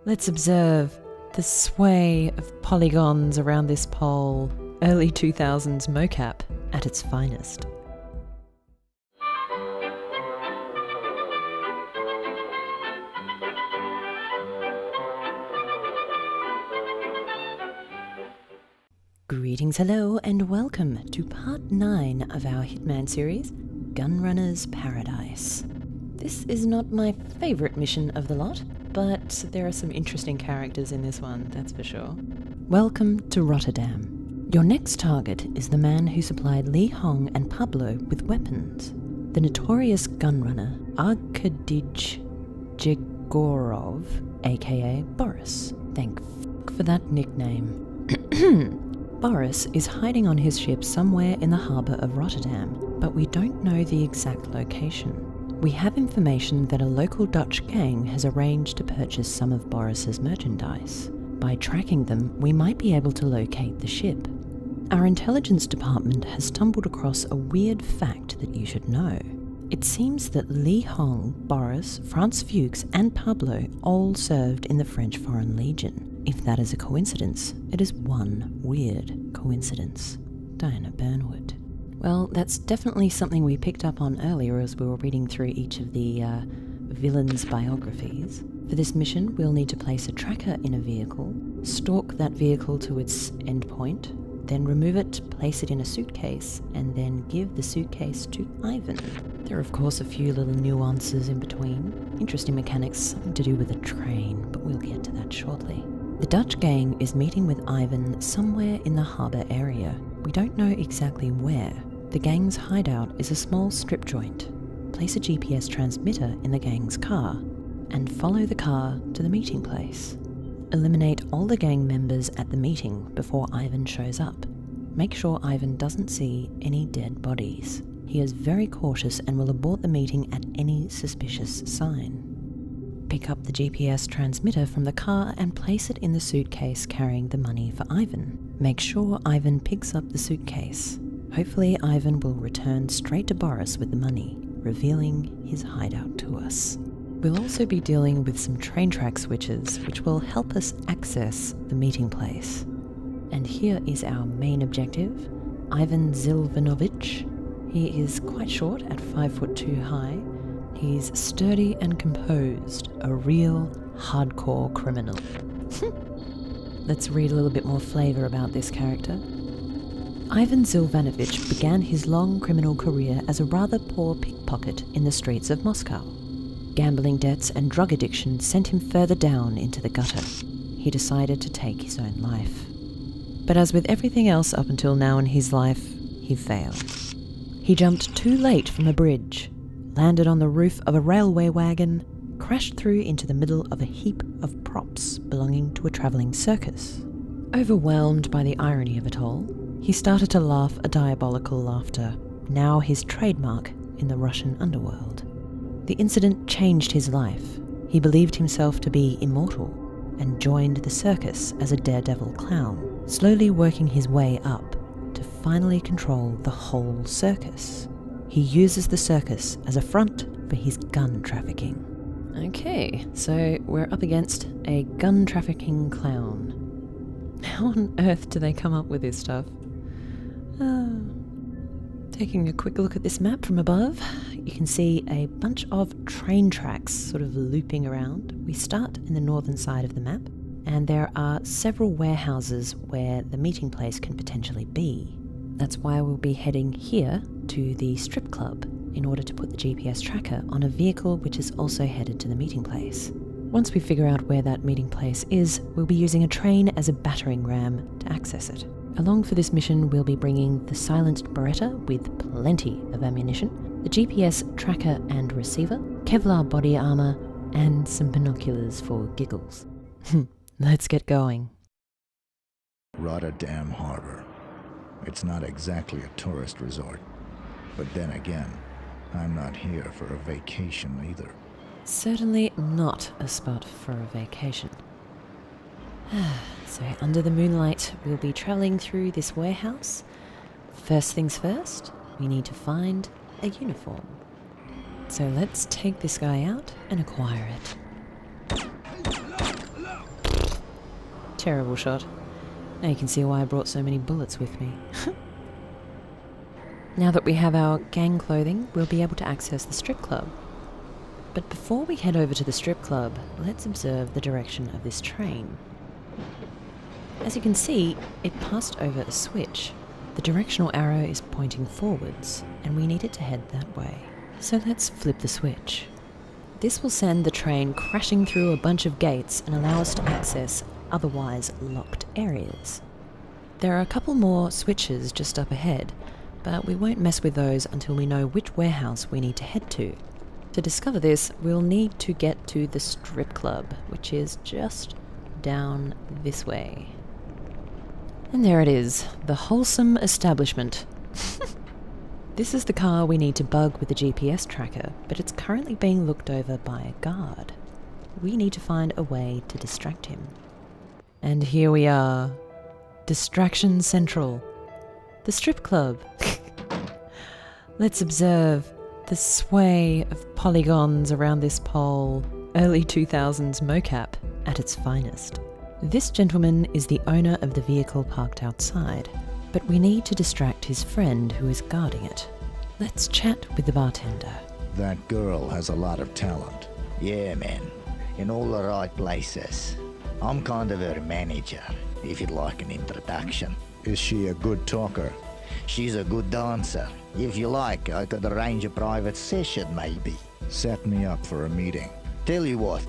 Let's observe the sway of polygons around this pole, early 2000s mocap at its finest. Greetings, hello, and welcome to part 9 of our Hitman series, Gunrunners Paradise. This is not my favourite mission of the lot, but there are some interesting characters in this one, that's for sure. Welcome to Rotterdam. Your next target is the man who supplied Li Hong and Pablo with weapons. The notorious gunrunner Arkadij Jegorov, aka Boris. Thank f*** for that nickname. Boris is hiding on his ship somewhere in the harbour of Rotterdam, but we don't know the exact location. We have information that a local Dutch gang has arranged to purchase some of Boris's merchandise. By tracking them, we might be able to locate the ship. Our intelligence department has stumbled across a weird fact that you should know. It seems that Li Hong, Boris, Franz Fuchs and Pablo all served in the French Foreign Legion. If that is a coincidence, it is one weird coincidence. Diana Burnwood. Well, that's definitely something we picked up on earlier as we were reading through each of the villains' biographies. For this mission, we'll need to place a tracker in a vehicle, stalk that vehicle to its endpoint, then remove it, place it in a suitcase, and then give the suitcase to Ivan. There are of course a few little nuances in between. Interesting mechanics, something to do with a train, but we'll get to that shortly. The Dutch gang is meeting with Ivan somewhere in the harbour area. We don't know exactly where. The gang's hideout is a small strip joint. Place a GPS transmitter in the gang's car and follow the car to the meeting place. Eliminate all the gang members at the meeting before Ivan shows up. Make sure Ivan doesn't see any dead bodies. He is very cautious and will abort the meeting at any suspicious sign. Pick up the GPS transmitter from the car and place it in the suitcase carrying the money for Ivan. Make sure Ivan picks up the suitcase. Hopefully Ivan will return straight to Boris with the money, revealing his hideout to us. We'll also be dealing with some train track switches which will help us access the meeting place. And here is our main objective, Ivan Zilvanovich. He is quite short at 5'2" high. He's sturdy and composed, a real hardcore criminal. Let's read a little bit more flavour about this character. Ivan Zilvanovich began his long criminal career as a rather poor pickpocket in the streets of Moscow. Gambling debts and drug addiction sent him further down into the gutter. He decided to take his own life. But as with everything else up until now in his life, he failed. He jumped too late from a bridge, landed on the roof of a railway wagon, crashed through into the middle of a heap of props belonging to a travelling circus. Overwhelmed by the irony of it all, he started to laugh a diabolical laughter, now his trademark in the Russian underworld. The incident changed his life. He believed himself to be immortal and joined the circus as a daredevil clown, slowly working his way up to finally control the whole circus. He uses the circus as a front for his gun trafficking. Okay, so we're up against a gun trafficking clown. How on earth do they come up with this stuff? Taking a quick look at this map from above, you can see a bunch of train tracks sort of looping around. We start in the northern side of the map, and there are several warehouses where the meeting place can potentially be. That's why we'll be heading here to the strip club in order to put the GPS tracker on a vehicle which is also headed to the meeting place. Once we figure out where that meeting place is, we'll be using a train as a battering ram to access it. Along for this mission, we'll be bringing the silenced Beretta with plenty of ammunition, the GPS tracker and receiver, Kevlar body armor, and some binoculars for giggles. Let's get going. Rotterdam Harbor. It's not exactly a tourist resort, but then again, I'm not here for a vacation either. Certainly not a spot for a vacation. So under the moonlight, we'll be travelling through this warehouse. First things first, we need to find a uniform. So let's take this guy out and acquire it. Terrible shot. Now you can see why I brought so many bullets with me. Now that we have our gang clothing, we'll be able to access the strip club. But before we head over to the strip club, let's observe the direction of this train. As you can see, it passed over a switch. The directional arrow is pointing forwards, and we need it to head that way. So let's flip the switch. This will send the train crashing through a bunch of gates and allow us to access otherwise locked areas. There are a couple more switches just up ahead, but we won't mess with those until we know which warehouse we need to head to. To discover this, we'll need to get to the strip club, which is just down this way. And there it is, the wholesome establishment. This is the car we need to bug with the GPS tracker, but it's currently being looked over by a guard. We need to find a way to distract him. And here we are. Distraction Central. The strip club. Let's observe the sway of polygons around this pole. Early 2000s mocap at its finest. This gentleman is the owner of the vehicle parked outside, but we need to distract his friend who is guarding it. Let's chat with the bartender. That girl has a lot of talent. Yeah, man. In all the right places. I'm kind of her manager, if you'd like an introduction. Is she a good talker? She's a good dancer. If you like, I could arrange a private session, maybe. Set me up for a meeting. Tell you what,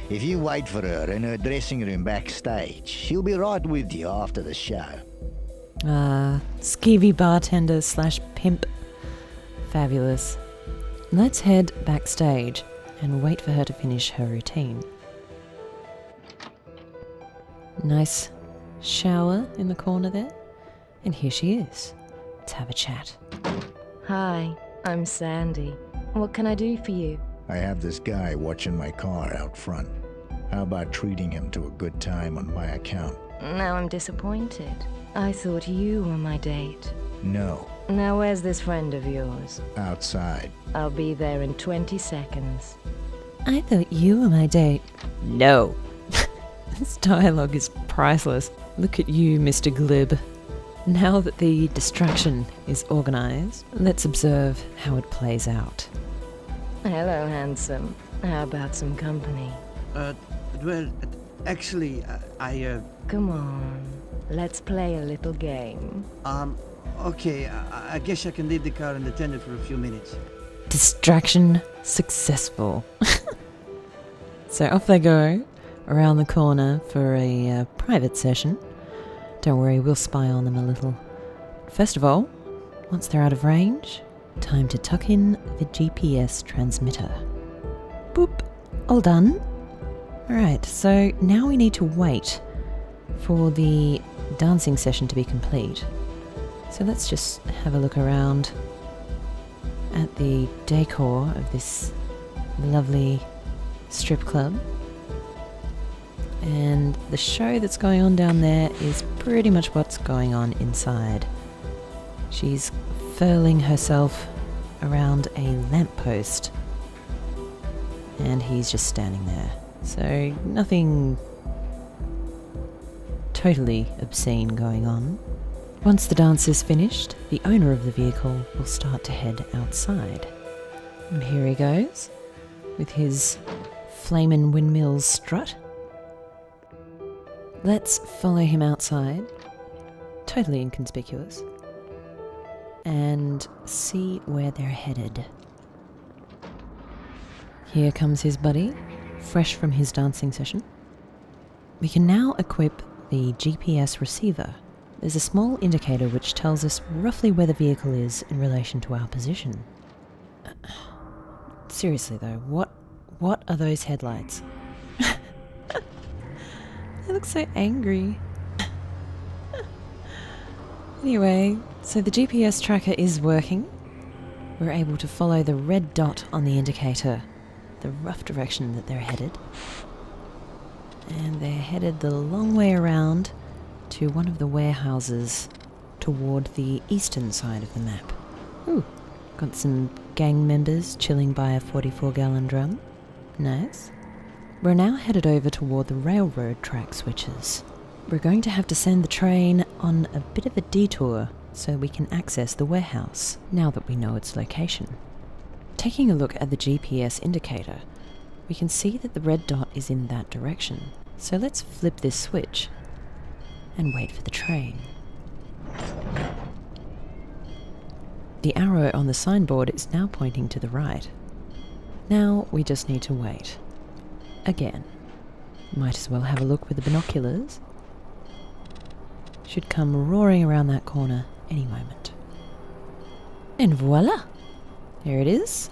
if you wait for her in her dressing room backstage, she'll be right with you after the show. Skeevy bartender / pimp. Fabulous. Let's head backstage and wait for her to finish her routine. Nice shower in the corner there. And here she is. Let's have a chat. Hi, I'm Sandy. What can I do for you? I have this guy watching my car out front. How about treating him to a good time on my account? Now I'm disappointed. I thought you were my date. No. Now where's this friend of yours? Outside. I'll be there in 20 seconds. I thought you were my date. No. This dialogue is priceless. Look at you, Mr. Glib. Now that the distraction is organised, let's observe how it plays out. Hello, handsome. How about some company? Well, actually, Come on, let's play a little game. Okay, I guess I can leave the car unattended for a few minutes. Distraction successful. So off they go, around the corner for a private session. Don't worry, we'll spy on them a little. First of all, once they're out of range, time to tuck in the GPS transmitter. Boop, all done. Alright, so now we need to wait for the dancing session to be complete. So let's just have a look around at the decor of this lovely strip club. And the show that's going on down there is pretty much what's going on inside. She's furling herself around a lamppost, and he's just standing there. So nothing totally obscene going on. Once the dance is finished, the owner of the vehicle will start to head outside. And here he goes, with his flamin' windmills strut. Let's follow him outside, totally inconspicuous, and see where they're headed. Here comes his buddy, fresh from his dancing session. We can now equip the GPS receiver. There's a small indicator which tells us roughly where the vehicle is in relation to our position. Seriously though, what are those headlights? They look so angry. Anyway, so the GPS tracker is working. We're able to follow the red dot on the indicator, the rough direction that they're headed. And they're headed the long way around to one of the warehouses toward the eastern side of the map. Ooh, got some gang members chilling by a 44-gallon drum. Nice. We're now headed over toward the railroad track switches. we're going to have to send the train on a bit of a detour so we can access the warehouse, now that we know its location. Taking a look at the GPS indicator, we can see that the red dot is in that direction. So let's flip this switch and wait for the train. The arrow on the signboard is now pointing to the right. Now we just need to wait. Again. Might as well have a look with the binoculars. Should come roaring around that corner any moment. And voila! There it is.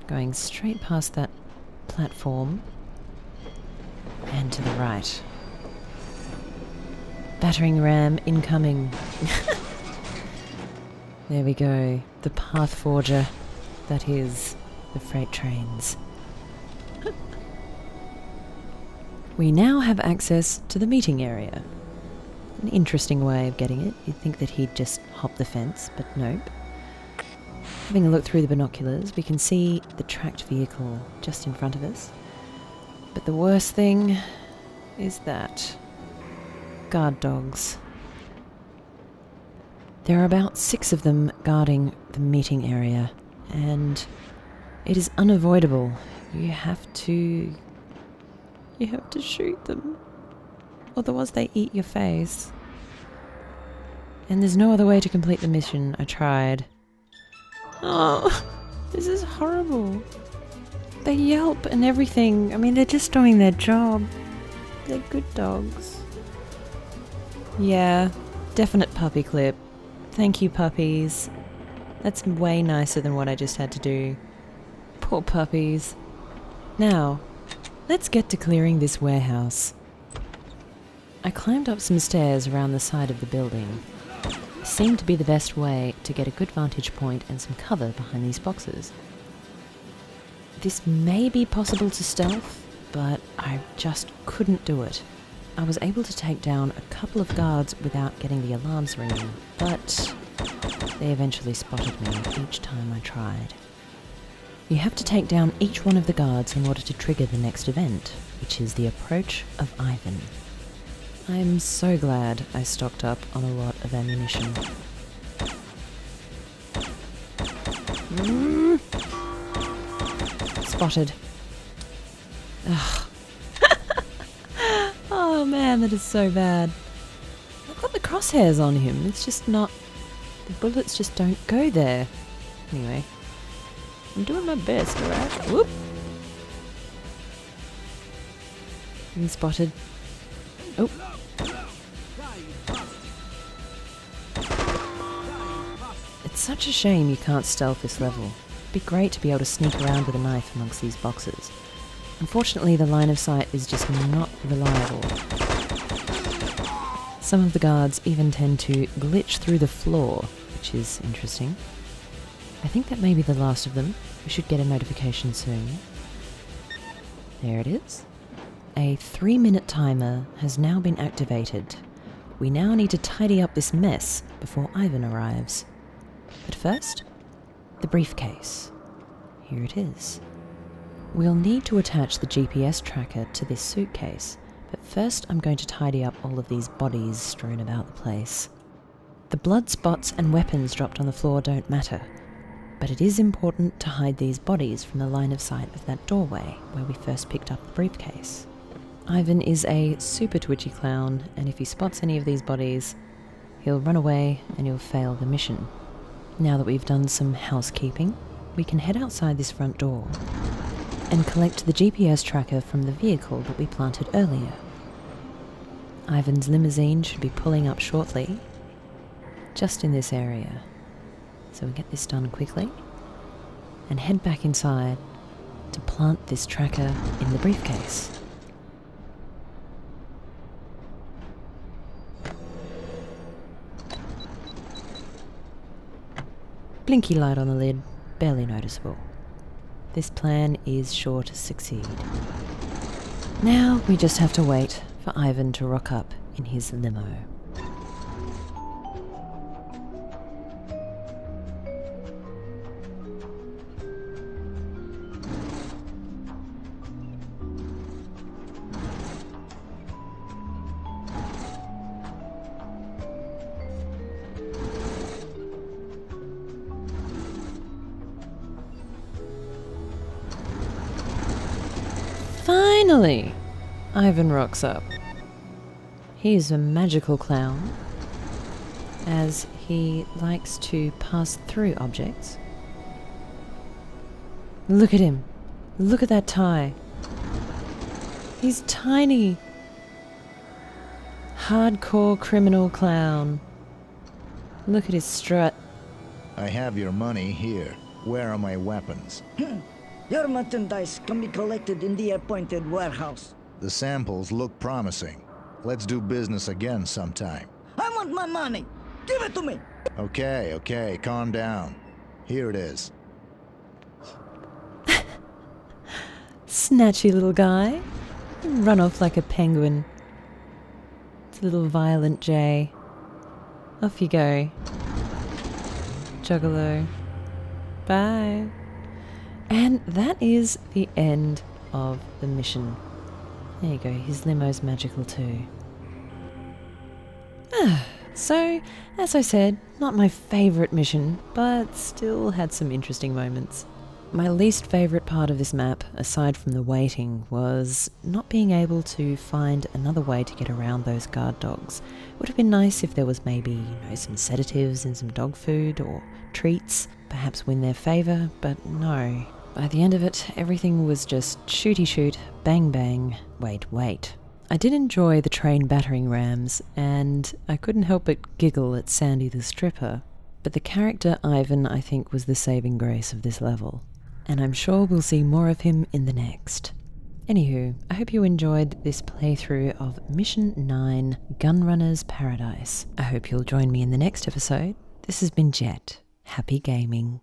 Going straight past that platform and to the right. Battering ram incoming. There we go. The path forger. That is the freight trains. We now have access to the meeting area. An interesting way of getting it. You'd think that he'd just hop the fence, but nope. Having a look through the binoculars, we can see the tracked vehicle just in front of us. But the worst thing is that guard dogs. There are about 6 of them guarding the meeting area, and it is unavoidable. You have to shoot them. Otherwise they eat your face. And there's no other way to complete the mission. I tried. Oh, this is horrible. They yelp and everything. I mean, they're just doing their job. They're good dogs. Yeah, definite puppy clip. Thank you, puppies. That's way nicer than what I just had to do. Poor puppies. Now, let's get to clearing this warehouse. I climbed up some stairs around the side of the building. It seemed to be the best way to get a good vantage point and some cover behind these boxes. This may be possible to stealth, but I just couldn't do it. I was able to take down a couple of guards without getting the alarms ringing, but they eventually spotted me each time I tried. You have to take down each one of the guards in order to trigger the next event, which is the approach of Ivan. I'm so glad I stocked up on a lot of ammunition. Spotted. Ugh. Oh man, that is so bad. I've got the crosshairs on him. It's just not... The bullets just don't go there. Anyway. I'm doing my best, alright? Whoop! Being spotted. Oh. It's such a shame you can't stealth this level. It'd be great to be able to sneak around with a knife amongst these boxes. Unfortunately, the line of sight is just not reliable. Some of the guards even tend to glitch through the floor, which is interesting. I think that may be the last of them. We should get a notification soon. There it is. A 3-minute timer has now been activated. We now need to tidy up this mess before Ivan arrives. But first, the briefcase. Here it is. We'll need to attach the GPS tracker to this suitcase, but first I'm going to tidy up all of these bodies strewn about the place. The blood spots and weapons dropped on the floor don't matter, but it is important to hide these bodies from the line of sight of that doorway where we first picked up the briefcase. Ivan is a super twitchy clown, and if he spots any of these bodies, he'll run away and he'll fail the mission. Now that we've done some housekeeping, we can head outside this front door and collect the GPS tracker from the vehicle that we planted earlier. Ivan's limousine should be pulling up shortly, just in this area. So we get this done quickly and head back inside to plant this tracker in the briefcase. Blinky light on the lid, barely noticeable. This plan is sure to succeed. Now we just have to wait for Ivan to rock up in his limo. Finally! Ivan rocks up. He is a magical clown, as he likes to pass through objects. Look at him. Look at that tie. He's tiny. Hardcore criminal clown. Look at his strut. I have your money here. Where are my weapons? Your merchandise can be collected in the appointed warehouse. The samples look promising. Let's do business again sometime. I want my money! Give it to me! Okay, calm down. Here it is. Snatchy little guy. Run off like a penguin. It's a little violent jay. Off you go. Juggalo. Bye. And that is the end of the mission. There you go, his limo's magical too. So, as I said, not my favourite mission, but still had some interesting moments. My least favourite part of this map, aside from the waiting, was not being able to find another way to get around those guard dogs. Would have been nice if there was maybe, some sedatives and some dog food or treats, perhaps win their favour, but no. By the end of it, everything was just shooty shoot, bang bang, wait. I did enjoy the train battering rams, and I couldn't help but giggle at Sandy the stripper, but the character Ivan I think was the saving grace of this level, and I'm sure we'll see more of him in the next. Anywho, I hope you enjoyed this playthrough of Mission 9, Gunrunners Paradise. I hope you'll join me in the next episode. This has been Jet. Happy gaming.